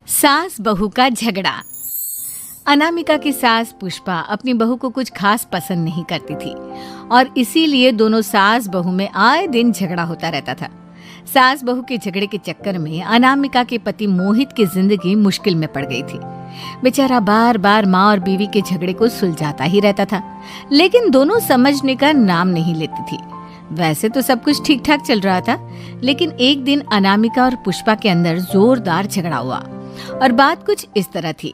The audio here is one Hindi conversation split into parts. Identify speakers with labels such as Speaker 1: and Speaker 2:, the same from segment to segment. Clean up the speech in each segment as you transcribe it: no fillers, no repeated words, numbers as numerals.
Speaker 1: सास बहू का झगड़ा। अनामिका की सास पुष्पा अपनी बहू को कुछ खास पसंद नहीं करती थी और इसीलिए दोनों सास बहू में आए दिन झगड़ा होता रहता था। सास बहू के झगड़े के चक्कर में अनामिका के पति मोहित की जिंदगी मुश्किल में पड़ गई थी। बेचारा बार बार माँ और बीवी के झगड़े को सुलझाता ही रहता था, लेकिन दोनों समझने का नाम नहीं लेती थी। वैसे तो सब कुछ ठीक ठाक चल रहा था, लेकिन एक दिन अनामिका और पुष्पा के अंदर जोरदार झगड़ा हुआ और बात कुछ इस तरह थी।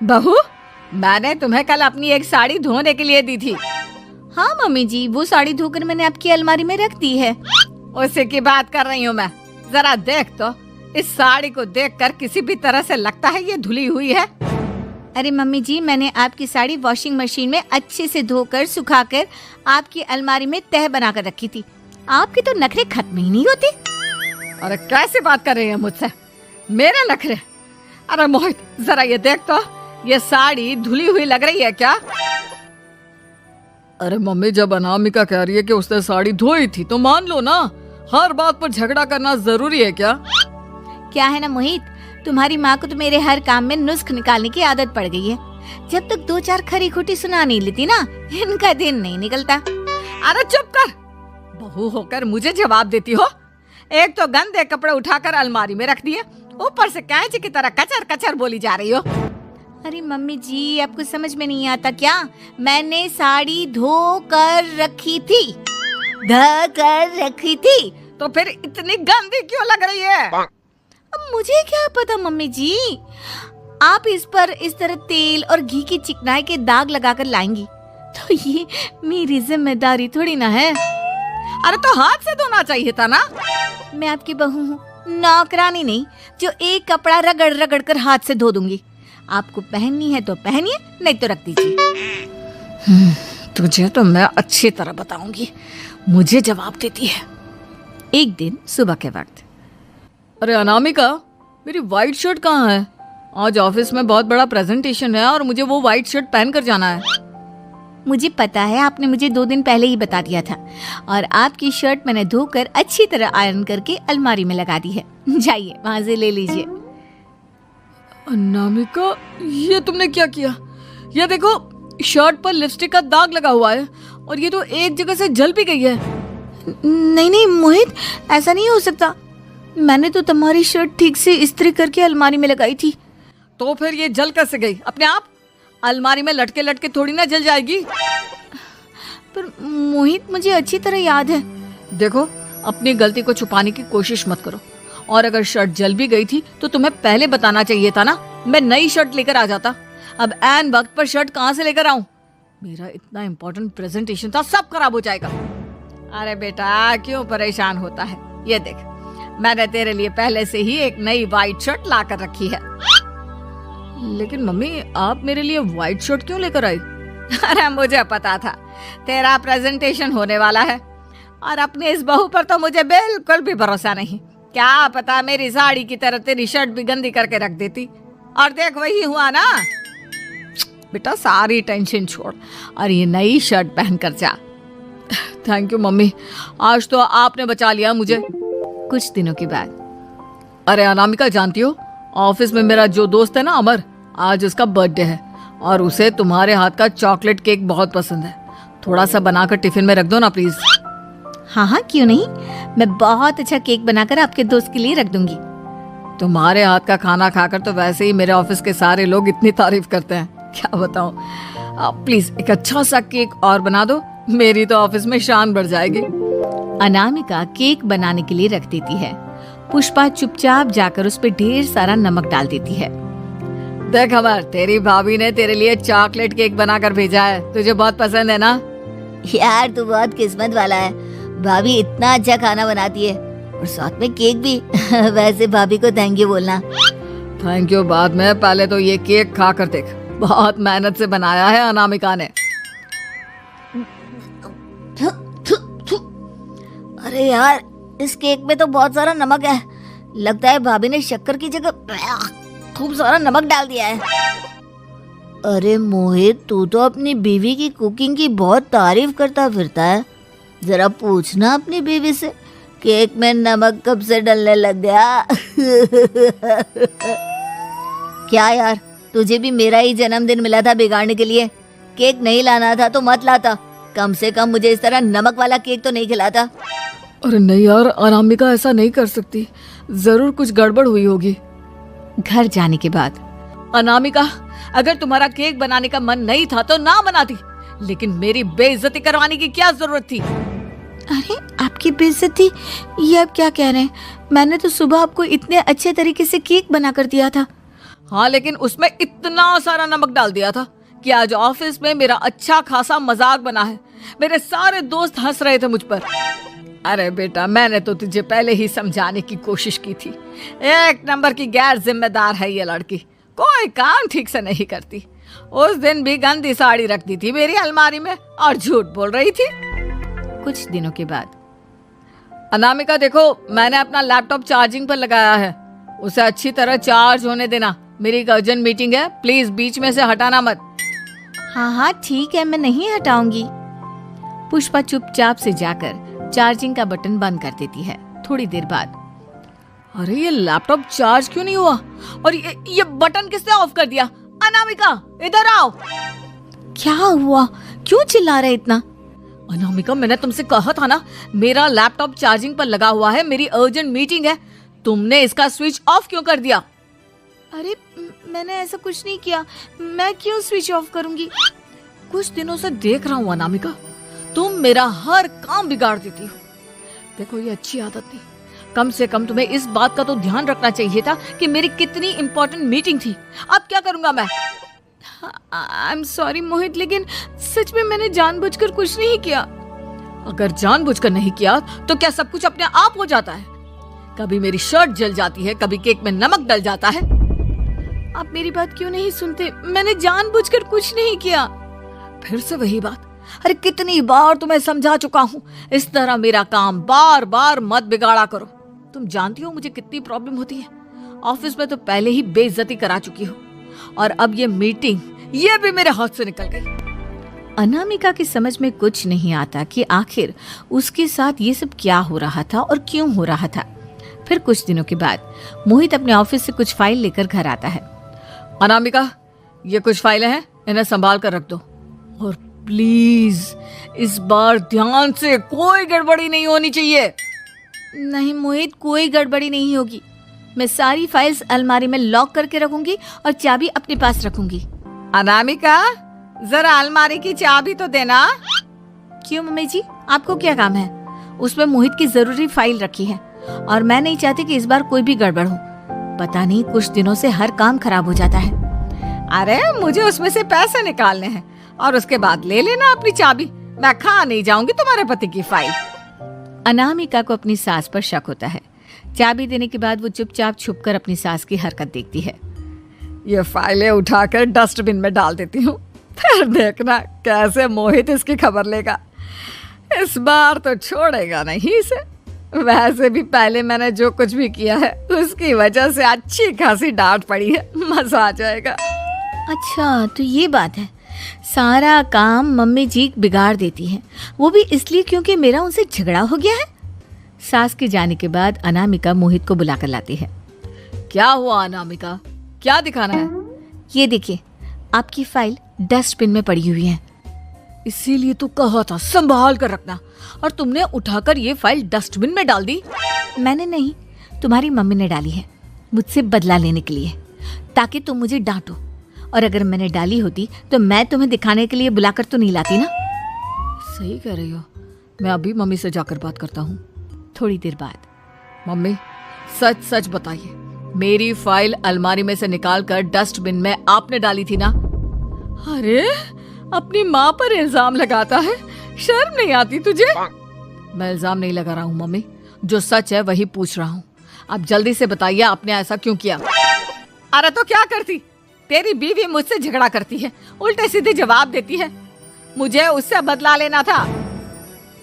Speaker 1: बहू, मैंने तुम्हें कल अपनी एक साड़ी धोने के लिए दी थी। हाँ मम्मी जी, वो साड़ी धोकर मैंने आपकी अलमारी में रख दी है। उसी की बात कर रही हूँ मैं। जरा देख तो, इस साड़ी को देखकर किसी भी तरह से लगता है ये धुली हुई है। अरे मम्मी जी, मैंने आपकी साड़ी वॉशिंग मशीन में अच्छे से धोकर सुखाकर आपकी अलमारी में तह बनाकर रखी थी। आपके तो नखरे खत्म ही नहीं होते। अरे कैसे बात कर रही है मुझसे? मेरे नखरे? अरे मोहित, जरा ये देख तो, ये साड़ी धुली हुई लग रही है क्या?
Speaker 2: अरे मम्मी, जब अनामिका कह रही है कि उसने साड़ी धोई थी तो मान लो ना। हर बात पर झगड़ा करना जरूरी है क्या?
Speaker 1: क्या है ना मोहित, तुम्हारी माँ को तो मेरे हर काम में नुस्ख निकालने की आदत पड़ गई है। जब तक दो चार खरी खोटी सुना नहीं लेती ना, इनका दिन नहीं निकलता।
Speaker 2: अरे चुप कर, बहू होकर मुझे जवाब देती हो। एक तो गंदे कपड़े उठाकर अलमारी में रख दिए, ऊपर से कैंची की तरह कचर कचर बोली जा रही हो।
Speaker 1: अरे मम्मी जी, आपको समझ में नहीं आता क्या? मैंने साड़ी धो कर रखी थी।
Speaker 2: तो फिर इतनी गंदी क्यों लग रही है?
Speaker 1: अब मुझे क्या पता मम्मी जी, आप इस पर इस तरह तेल और घी की चिकनाई के दाग लगाकर लाएंगी तो ये मेरी जिम्मेदारी थोड़ी ना है।
Speaker 2: अरे तो हाथ से धोना चाहिए था ना।
Speaker 1: मैं आपकी बहू हूँ, नौकरानी नहीं जो एक कपड़ा रगड़ रगड़ कर हाथ से धो दूंगी। आपको पहननी है तो पहनिए, नहीं तो रख दीजिए।
Speaker 2: तुझे तो मैं अच्छी तरह बताऊंगी, मुझे जवाब देती है।
Speaker 1: एक दिन सुबह के वक्त,
Speaker 2: अरे अनामिका, मेरी व्हाइट शर्ट कहाँ है? आज ऑफिस में बहुत बड़ा प्रेजेंटेशन है और मुझे वो व्हाइट शर्ट पहन कर जाना है।
Speaker 1: मुझे पता है, आपने मुझे 2 दिन पहले ही बता दिया था और आपकी शर्ट मैंने धोकर अच्छी तरह आयरन करके अलमारी में लगा दी है। जाइए वहां से ले लीजिए।
Speaker 2: अनामिका, ये तुमने क्या किया? ये देखो, शर्ट पर लिपस्टिक का दाग लगा हुआ है और ये तो एक जगह से जल भी गई है।
Speaker 1: नहीं नहीं मोहित, ऐसा नहीं हो सकता। मैंने तो तुम्हारी शर्ट ठीक से इस्त्री करके अलमारी में लगाई थी।
Speaker 2: तो फिर ये जल कैसे गई अपने आप? अलमारी में लटके लटके थोड़ी ना जल जाएगी।
Speaker 1: पर मोहित, मुझे अच्छी तरह याद है।
Speaker 2: देखो, अपनी गलती को छुपाने की कोशिश मत करो। और अगर शर्ट जल भी गई थी तो तुम्हें पहले बताना चाहिए था ना। मैं नई शर्ट लेकर आ जाता। अब ऐन वक्त पर शर्ट कहाँ से लेकर आऊं? मेरा इतना इम्पोर्टेंट प्रेजेंटेशन था, सब खराब हो जाएगा। अरे बेटा, क्यों परेशान होता है? ये देख, मैंने तेरे लिए पहले से ही एक नई व्हाइट शर्ट ला कर रखी है। लेकिन मम्मी, आप मेरे लिए व्हाइट शर्ट क्यों लेकर आई? अरे मुझे पता था तेरा प्रेजेंटेशन होने वाला है और अपनी इस बहू पर तो मुझे बिल्कुल भी भरोसा नहीं। क्या पता मेरी साड़ी की तरह तेरी शर्ट भी गंदी करके रख देती। और देख, वही हुआ ना। बेटा, सारी टेंशन छोड़ और ये नई शर्ट पहन कर जा। थैंक यू मम्मी, आज तो आपने बचा लिया मुझे।
Speaker 1: कुछ दिनों के बाद,
Speaker 2: अरे अनामिका, जानती हो, ऑफिस में मेरा जो दोस्त है ना अमर, आज उसका बर्थडे है और उसे तुम्हारे हाथ का चॉकलेट केक बहुत पसंद है। थोड़ा सा बनाकर टिफिन में रख दो ना प्लीज।
Speaker 1: हाँ हाँ, क्यों नहीं। मैं बहुत अच्छा केक बनाकर आपके दोस्त के लिए रख दूंगी।
Speaker 2: तुम्हारे हाथ का खाना खाकर तो वैसे ही मेरे ऑफिस के सारे लोग इतनी तारीफ करते हैं, क्या बताऊं। प्लीज एक अच्छा सा केक और बना दो, मेरी तो ऑफिस में शान बढ़ जाएगी।
Speaker 1: अनामिका केक बनाने के लिए रख देती है। पुष्पा चुपचाप जाकर उस पे ढेर सारा नमक डाल देती है।
Speaker 2: देख अमर, तेरी भाभी ने तेरे लिए चॉकलेट केक बनाकर भेजा है, तुझे बहुत पसंद है ना?
Speaker 1: यार, तू बहुत किस्मत वाला है, भाभी इतना अच्छा खाना बनाती है और साथ में केक भी। वैसे भाभी को थैंक यू बोलना।
Speaker 2: थैंक यू बाद में, पहले तो ये केक खा कर देख। बहुत मेहनत से बनाया है अनामिका ने।
Speaker 1: अरे यार, इस केक में तो बहुत सारा नमक है। लगता है भाभी ने शक्कर की जगह खूब सारा नमक डाल दिया है। अरे मोहित, तू तो अपनी बीवी की कुकिंग की बहुत तारीफ करता फिरता है। जरा पूछना अपनी बीवी से, केक में नमक कब से डलने लग गया।
Speaker 3: क्या यार, तुझे भी मेरा ही जन्मदिन मिला था बिगाड़ने के लिए। केक नहीं लाना था तो मत लाता, कम से कम मुझे इस तरह नमक वाला केक तो नहीं खिलाता।
Speaker 2: अरे नहीं यार, अनामिका ऐसा नहीं कर सकती, जरूर कुछ गड़बड़ हुई होगी।
Speaker 1: घर जाने के बाद
Speaker 2: अनामिका, अगर तुम्हारा केक बनाने का मन नहीं था तो ना बनाती, लेकिन मेरी बेइज्जती करवाने की क्या जरूरत थी?
Speaker 1: अरे आपकी बेइज्जती, ये आप क्या कह रहे हैं? मैंने तो सुबह आपको इतने अच्छे तरीके से केक बना कर दिया था।
Speaker 2: हाँ, लेकिन उसमें इतना सारा नमक डाल दिया था कि आज ऑफिस में मेरा अच्छा खासा मजाक बना है। मेरे सारे दोस्त हंस रहे थे मुझ पर। अरे बेटा, मैंने तो तुझे पहले ही समझाने की कोशिश की थी। एक नंबर की गैर जिम्मेदार है ये लड़की, कोई काम ठीक से नहीं करती। उस दिन भी गंदी साड़ी रख दी थी मेरी अलमारी में और झूठ बोल रही थी।
Speaker 1: कुछ दिनों के बाद
Speaker 2: अनामिका देखो, मैंने अपना लैपटॉप चार्जिंग पर लगाया है, उसे अच्छी तरह चार्ज होने देना। मेरी एक अर्जेंट मीटिंग है, प्लीज बीच में से हटाना मत।
Speaker 1: हाँ हाँ ठीक है, मैं नहीं हटाऊंगी। पुष्पा चुपचाप से जाकर चार्जिंग का बटन बंद कर देती है। थोड़ी देर बाद,
Speaker 2: अरे ये लैपटॉप चार्ज क्यों नहीं हुआ? और ये बटन किसने ऑफ कर दिया? अनामिका इधर आओ।
Speaker 1: क्या हुआ? क्यों चिल्ला रहे इतना?
Speaker 2: अनामिका, मैंने तुमसे कहा था ना, मेरा लैपटॉप चार्जिंग पर लगा हुआ है, मेरी अर्जेंट मीटिंग है। तुमने इसका स्विच ऑफ क्यों कर दिया?
Speaker 1: अरे मैंने ऐसा कुछ नहीं किया, मैं क्यों स्विच ऑफ करूंगी?
Speaker 2: कुछ दिनों से देख रहा हूँ अनामिका, तुम मेरा हर काम बिगाड़ देती हो। देखो, ये अच्छी आदत नहीं। कम से कम तुम्हें इस बात का तो ध्यान रखना चाहिए था कि मेरी कितनी इंपॉर्टेंट मीटिंग थी। अब क्या करूंगा मैं?
Speaker 1: आई एम सॉरी मोहित, लेकिन सच में मैंने जानबूझकर कुछ नहीं किया।
Speaker 2: अगर जानबूझकर नहीं किया तो क्या सब कुछ अपने आप हो जाता है? कभी मेरी शर्ट जल जाती है, कभी केक में नमक डल जाता है।
Speaker 1: आप मेरी बात क्यों नहीं सुनते? मैंने जानबूझकर कुछ नहीं किया।
Speaker 2: फिर से वही बात। अरे कितनी बार तुम्हें समझा चुका हूँ, इस तरह मेरा काम बार बार मत बिगाड़ा करो। तुम जानती हो मुझे कितनी प्रॉब्लम होती है। ऑफिस में तो पहले ही बेइज्जती करा चुकी हो, और अब ये मीटिंग, ये भी मेरे हाथ से निकल गई।
Speaker 1: अनामिका की समझ में कुछ नहीं आता कि आखिर उसके साथ ये सब क्या हो रहा था और क्यों हो रहा था। फिर कुछ दिनों के बाद मोहित अपने ऑफिस से कुछ फाइल लेकर घर आता है।
Speaker 2: अनामिका, ये कुछ फाइलें हैं, इन्हें संभाल कर रख दो, और प्लीज इस बार ध्यान से, कोई गड़बड़ी नहीं होनी चाहिए।
Speaker 1: नहीं मोहित, कोई गड़बड़ी नहीं होगी। मैं सारी फाइल्स अलमारी में लॉक करके रखूंगी और चाबी अपने पास रखूंगी।
Speaker 2: अनामिका, जरा अलमारी की चाबी तो देना।
Speaker 1: क्यों मम्मी जी, आपको क्या काम है? उसमें मोहित की जरूरी फाइल रखी है और मैं नहीं चाहती कि इस बार कोई भी गड़बड़ हो। पता नहीं कुछ दिनों से हर काम खराब हो जाता है।
Speaker 2: अरे मुझे उसमें से पैसे निकालने हैं और उसके बाद ले लेना अपनी चाबी। मैं खा नहीं जाऊंगी तुम्हारे पति की फाइल।
Speaker 1: अनामिका को अपनी सास पर शक होता है। चाबी देने के बाद वो चुपचाप छुपकर अपनी सास की हरकत देखती है।
Speaker 2: ये फाइलें उठाकर डस्टबिन में डाल देती हूँ, फिर देखना कैसे मोहित इसकी खबर लेगा। इस बार तो छोड़ेगा नहीं इसे। वैसे भी पहले मैंने जो कुछ भी किया है उसकी वजह से अच्छी खासी डांट पड़ी है, मजा आ जाएगा।
Speaker 1: अच्छा तो ये बात है, सारा काम मम्मी जी बिगाड़ देती हैं, वो भी इसलिए क्योंकि मेरा उनसे झगड़ा हो गया है। सास के जाने के बाद अनामिका मोहित को बुलाकर लाती है।
Speaker 2: क्या हुआ अनामिका, क्या दिखाना है?
Speaker 1: ये देखिए, आपकी फाइल डस्टबिन में पड़ी हुई है।
Speaker 2: इसीलिए तो कहा था संभाल कर रखना, और तुमने उठाकर ये फाइल डस्टबिन में डाल दी।
Speaker 1: मैंने नहीं, तुम्हारी मम्मी ने डाली है, मुझसे बदला लेने के लिए, ताकि तुम मुझे डांटो। और अगर मैंने डाली होती तो मैं तुम्हें दिखाने के लिए बुलाकर तो नहीं लाती ना।
Speaker 2: सही कह रही हो, मैं अभी मम्मी से जाकर बात करता हूँ।
Speaker 1: थोड़ी देर बाद,
Speaker 2: मम्मी सच सच बताइए, मेरी फाइल अलमारी में से निकालकर डस्टबिन में आपने डाली थी ना? अरे अपनी माँ पर इल्जाम लगाता है, शर्म नहीं आती तुझे? मैं इल्जाम नहीं लगा रहा हूँ मम्मी, जो सच है वही पूछ रहा हूँ। अब जल्दी से बताइए आपने ऐसा क्यों किया? अरे तो क्या करती, तेरी बीवी मुझसे झगड़ा करती है, उल्टे सीधे जवाब देती है, मुझे उससे बदला लेना था।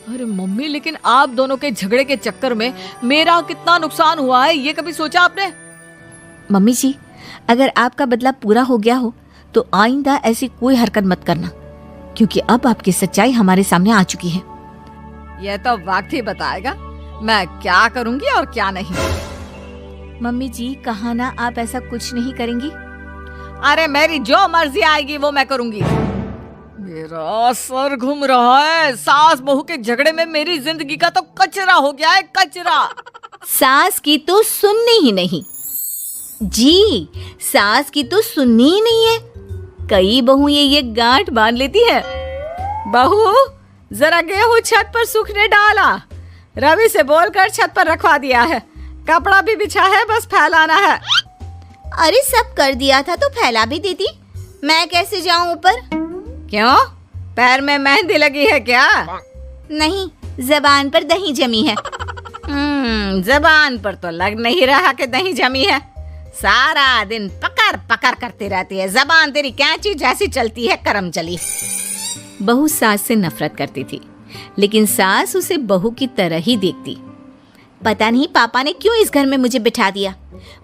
Speaker 2: अरे मम्मी, लेकिन आप दोनों के झगड़े के चक्कर में मेरा कितना नुकसान हुआ है, ये कभी सोचा आपने?
Speaker 1: मम्मी जी, अगर आपका बदला पूरा हो गया हो तो आइंदा ऐसी कोई हरकत मत करना, क्योंकि अब आपकी सच्चाई हमारे सामने आ चुकी है।
Speaker 2: यह तो वक्त ही बताएगा मैं क्या करूंगी और क्या नहीं।
Speaker 1: मम्मी जी, कहा ना आप ऐसा कुछ नहीं करेंगी।
Speaker 2: अरे मेरी जो मर्जी आएगी वो मैं करूंगी। मेरा सर घूम रहा है। सास बहू के झगड़े में मेरी जिंदगी का तो कचरा हो गया है, कचरा।
Speaker 1: सास की तो सुननी ही नहीं जी, सास की तो सुननी ही नहीं है। कई बहू ये गांठ बांध लेती है।
Speaker 2: बहू जरा गेहूं छत पर सूखने डाला, रवि से बोलकर छत पर रखवा दिया है, कपड़ा भी बिछा है, बस फैलाना है।
Speaker 3: अरे सब कर दिया था तो फैला भी देती, मैं कैसे जाऊं ऊपर?
Speaker 2: क्यों, पैर में मेहंदी लगी है क्या?
Speaker 3: नहीं, जबान पर दही जमी है।
Speaker 2: जबान पर तो लग नहीं रहा कि दही जमी है। सारा दिन पकड़ पकड़ करती रहती है, जबान तेरी कैंची जैसी चलती है, करम चली।
Speaker 1: बहू सास से नफरत करती थी, लेकिन सास उसे बहू की तरह ही देखती।
Speaker 3: पता नहीं पापा ने क्यों इस घर में मुझे बिठा दिया।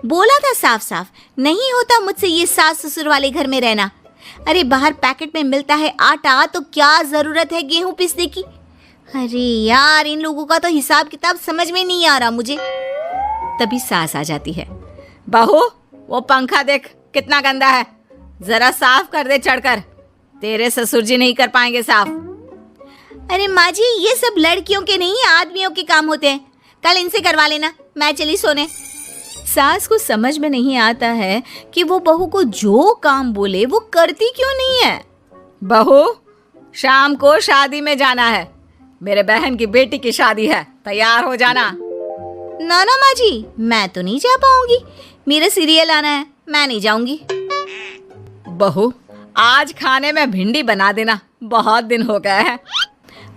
Speaker 3: बोला था साफ साफ, नहीं होता मुझसे ये सास ससुर वाले घर में रहना। अरे बाहर पैकेट में मिलता है आटा, तो क्या जरूरत है गेहूं पीसने की? अरे यार, इन लोगों का तो हिसाब किताब समझ में नहीं आ रहा मुझे।
Speaker 1: तभी सास आ जाती है।
Speaker 2: बहू वो पंखा देख कितना गंदा है, जरा साफ कर दे चढ़कर, तेरे ससुर जी नहीं कर पाएंगे साफ।
Speaker 3: अरे माँ जी, ये सब लड़कियों के नहीं आदमियों के काम होते हैं, कल इनसे करवा लेना, मैं चली सोने।
Speaker 1: सास को समझ में नहीं आता है कि वो बहू को जो काम बोले वो करती क्यों नहीं है।
Speaker 2: बहू शाम को शादी में जाना है, मेरे बहन की बेटी की शादी है, तैयार हो जाना।
Speaker 3: ना ना माँ जी, मैं तो नहीं जा पाऊंगी, मेरा सीरियल आना है, मैं नहीं जाऊंगी।
Speaker 2: बहू आज खाने में भिंडी बना देना, बहुत दिन हो गए हैं।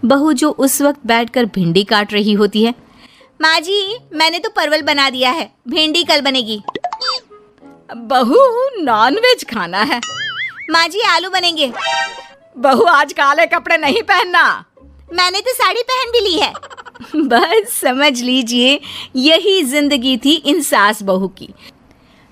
Speaker 1: बहू जो उस वक्त बैठकर भिंडी काट रही होती है।
Speaker 3: माँ जी, मैंने तो परवल बना दिया है, भिंडी कल बनेगी।
Speaker 2: बहू नॉनवेज खाना है।
Speaker 3: माँ जी आलू बनेंगे।
Speaker 2: बहू आज काले कपड़े नहीं पहनना।
Speaker 3: मैंने तो साड़ी पहन भी ली है।
Speaker 1: बस समझ लीजिए, यही जिंदगी थी इन सास बहू की,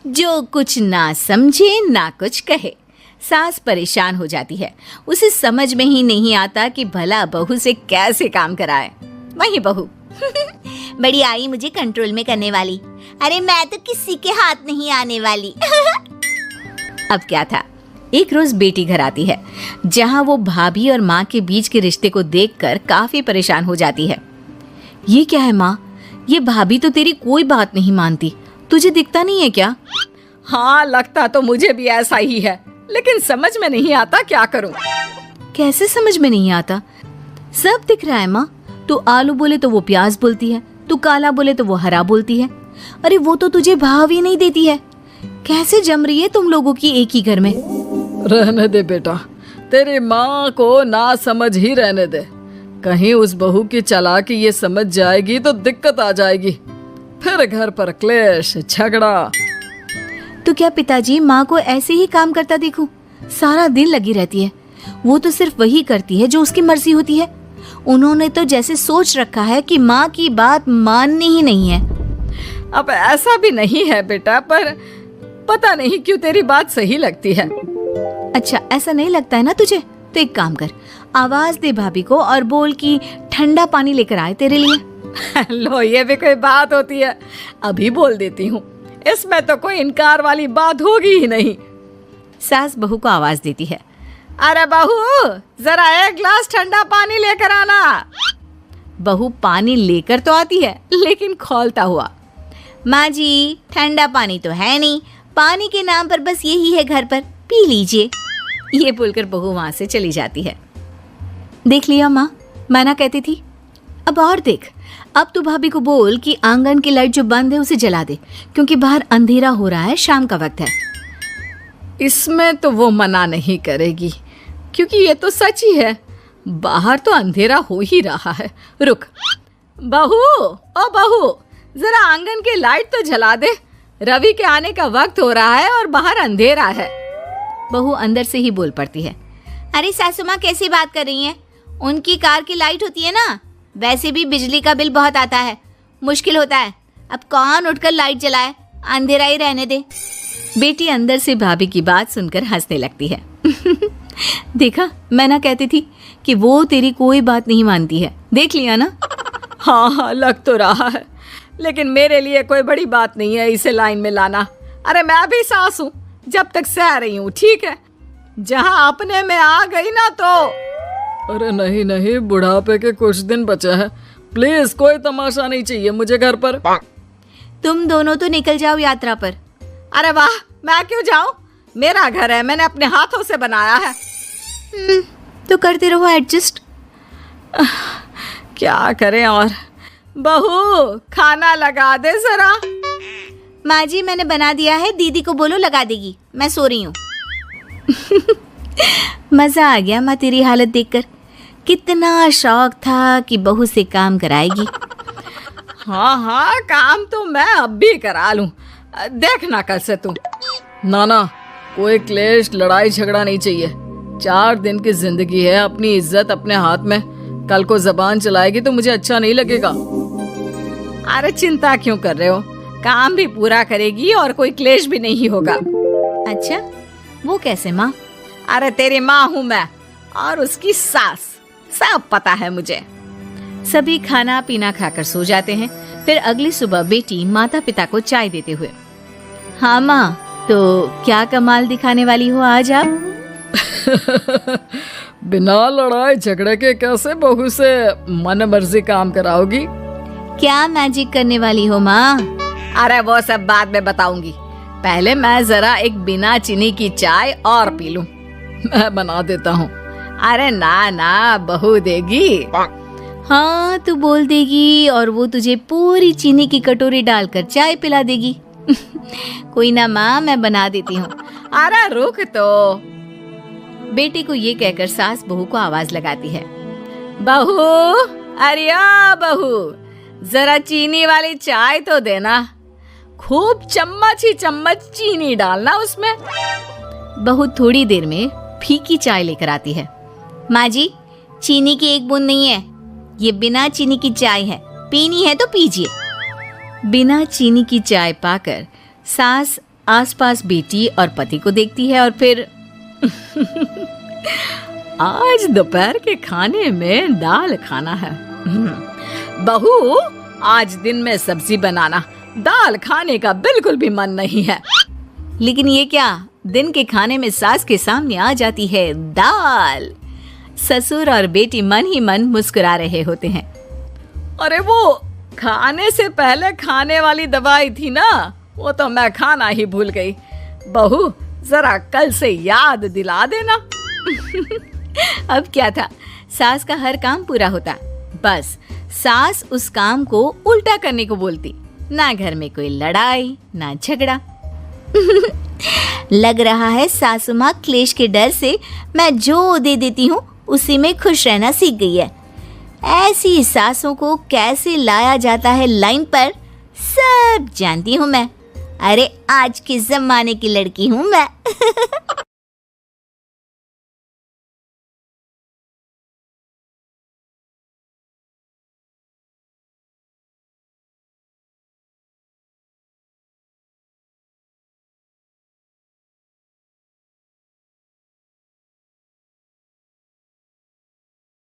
Speaker 1: जो कुछ ना समझे ना कुछ कहे। सास परेशान हो जाती है, उसे समझ में ही नहीं आता कि भला बहू से कैसे काम कराए। वही बहू
Speaker 3: बड़ी आई मुझे कंट्रोल में करने वाली। अरे मैं तो किसी के हाथ नहीं आने वाली।
Speaker 1: अब क्या था, एक रोज बेटी घर आती है, जहां वो भाभी और माँ के बीच के रिश्ते को देखकर काफी परेशान हो जाती है। ये क्या है माँ, ये भाभी तो तेरी कोई बात नहीं मानती, तुझे दिखता नहीं है क्या?
Speaker 2: हाँ लगता तो मुझे भी ऐसा ही है, लेकिन समझ में नहीं आता क्या करूं।
Speaker 1: कैसे समझ में नहीं आता? सब दिख रहा है माँ, तू आलू बोले तो वो प्याज बोलती है, तू काला बोले तो वो हरा बोलती है। अरे वो तो तुझे भाव ही नहीं देती है। कैसे जम रही है तुम लोगों की एक ही घर में?
Speaker 2: रहने दे बेटा, तेरी माँ को ना समझ ही रहने दे, कहीं उस बहू की चालाकी ये समझ जाएगी तो दिक्कत आ जाएगी, फिर घर पर क्लेश झगड़ा।
Speaker 1: तो क्या पिताजी माँ को ऐसे ही काम करता देखूं? सारा दिन लगी रहती है, वो तो सिर्फ वही करती है जो उसकी मर्जी होती है। उन्होंने तो जैसे सोच रखा है कि माँ की बात माननी ही नहीं है।
Speaker 2: अब ऐसा भी नहीं है बेटा, पर पता नहीं क्यों तेरी बात सही लगती है।
Speaker 1: अच्छा ऐसा नहीं लगता है ना तुझे, तो एक काम कर, आवाज दे भाभी को और बोल कि ठंडा पानी लेकर आए तेरे लिए।
Speaker 2: लो ये भी कोई बात होती है, अभी बोल देती हूँ, इसमें तो कोई इनकार वाली बात होगी ही नहीं।
Speaker 1: सास बहू को आवाज देती है,
Speaker 2: अरे बहू जरा एक गिलास ठंडा पानी लेकर आना।
Speaker 1: बहू पानी लेकर तो आती है, लेकिन खौलता हुआ।
Speaker 3: माँ जी ठंडा पानी तो है नहीं, पानी के नाम पर बस यही है घर पर, पी लीजिए।
Speaker 1: ये बोलकर बहू वहां से चली जाती है। देख लिया माँ, मैं ना कहती थी। अब और देख, अब तू भाभी को बोल कि आंगन की लाइट जो बंद है उसे जला दे, क्योंकि बाहर अंधेरा हो रहा है, शाम का वक्त है।
Speaker 2: इसमें तो वो मना नहीं करेगी, क्योंकि ये तो सच ही है, बाहर तो अंधेरा हो ही रहा है। रुक बहू, ओ बहू जरा आंगन की लाइट तो जला दे, रवि के आने का वक्त हो रहा है और बाहर अंधेरा है।
Speaker 1: बहू अंदर से ही बोल पड़ती है,
Speaker 3: अरे सासू माँ कैसी बात कर रही हैं? उनकी कार की लाइट होती है ना, वैसे भी बिजली का बिल बहुत आता है, मुश्किल होता है, अब कौन उठकर लाइट जलाए, अंधेरा ही रहने दे।
Speaker 1: बेटी अंदर से भाभी की बात सुनकर हंसने लगती है। देखा, मैं ना कहती थी कि वो तेरी कोई बात नहीं मानती है, देख लिया ना।
Speaker 2: हाँ लग तो रहा है, लेकिन मेरे लिए कोई बड़ी बात नहीं है इसे लाइन में लाना। अरे मैं भी सास हूँ, जब तक सह रही हूँ, ठीक है? जहाँ अपने में आ गई ना तो। अरे नहीं नहीं, बुढ़ापे के कुछ दिन बचे हैं, प्लीज कोई तमाशा नहीं चाहिए मुझे घर पर।
Speaker 3: तुम दोनों तो निकल जाओ यात्रा पर।
Speaker 2: अरे वाह, मैं क्यों जाऊं? मेरा घर है, मैंने अपने हाथों से बनाया है।
Speaker 3: तो करते रहो एडजस्ट।
Speaker 2: क्या करें और। बहू, खाना लगा दे जरा।
Speaker 3: माँ जी, मैंने बना दिया है, दीदी को बोलो लगा देगी, मैं सो रही हूँ। मजा आ गया माँ तेरी हालत देखकर। कितना शौक था कि बहू से काम कराएगी।
Speaker 2: हाँ हाँ, काम तो मैं अब भी करा लूं, देखना कल से तू। नाना, कोई क्लेश लड़ाई झगड़ा नहीं चाहिए। 4 दिन की जिंदगी है, अपनी इज्जत अपने हाथ में। कल को जबान चलाएगी तो मुझे अच्छा नहीं लगेगा। अरे चिंता क्यों कर रहे हो, काम भी पूरा करेगी और कोई क्लेश भी नहीं होगा।
Speaker 3: अच्छा, वो कैसे माँ?
Speaker 2: अरे तेरी माँ हूँ मैं और उसकी सास, सब पता है मुझे।
Speaker 1: सभी खाना पीना खाकर सो जाते हैं। फिर अगली सुबह बेटी माता पिता को चाय देते हुए, हाँ माँ, तो क्या कमाल दिखाने वाली हो आज आप?
Speaker 2: बिना लड़ाई झगड़े के कैसे बहू से मन मर्जी काम कराओगी?
Speaker 3: क्या मैजिक करने वाली हो माँ?
Speaker 2: अरे वो सब बाद में बताऊंगी, पहले मैं जरा एक बिना चीनी की चाय और पी लूं। मैं बना देता हूँ। अरे ना ना, बहू देगी।
Speaker 3: हाँ, तू बोल देगी और वो तुझे पूरी चीनी की कटोरी डालकर चाय पिला देगी। कोई ना माँ, मैं बना देती हूँ।
Speaker 2: अरे रुक तो।
Speaker 1: बेटे को ये कहकर सास बहू को आवाज लगाती है,
Speaker 2: बहू, अरे आ बहू, जरा चीनी वाली चाय तो देना। खूब चम्मच ही चम्मच चीनी डालना उसमें।
Speaker 1: बहू थोड़ी देर में फीकी चाय लेकर आती है।
Speaker 3: माँ जी, चीनी की एक बूंद नहीं है, ये बिना चीनी की चाय है, पीनी है तो पीजिए।
Speaker 1: बिना चीनी की चाय पाकर सास आसपास बेटी और पति को देखती है और फिर
Speaker 2: आज दोपहर के खाने में दाल खाना है। बहू, आज दिन में सब्जी बनाना, दाल खाने का बिल्कुल भी मन नहीं है।
Speaker 1: लेकिन ये क्या, दिन के खाने में सास के सामने आ जाती है दाल। ससुर और बेटी मन ही मन मुस्कुरा रहे होते हैं।
Speaker 2: अरे वो खाने से पहले खाने वाली दवाई थी ना, वो तो मैं खाना ही भूल गई। बहू, जरा कल से याद दिला देना।
Speaker 1: अब क्या था, सास का हर काम पूरा होता, बस सास उस काम को उल्टा करने को बोलती। ना घर में कोई लड़ाई, ना झगड़ा।
Speaker 3: लग रहा है सासू माँ क्लेश के डर से मैं जो दे देती हूँ उसी में खुश रहना सीख गई है। ऐसी सासों को कैसे लाया जाता है लाइन पर, सब जानती हूँ मैं। अरे आज के जमाने की लड़की हूँ मैं।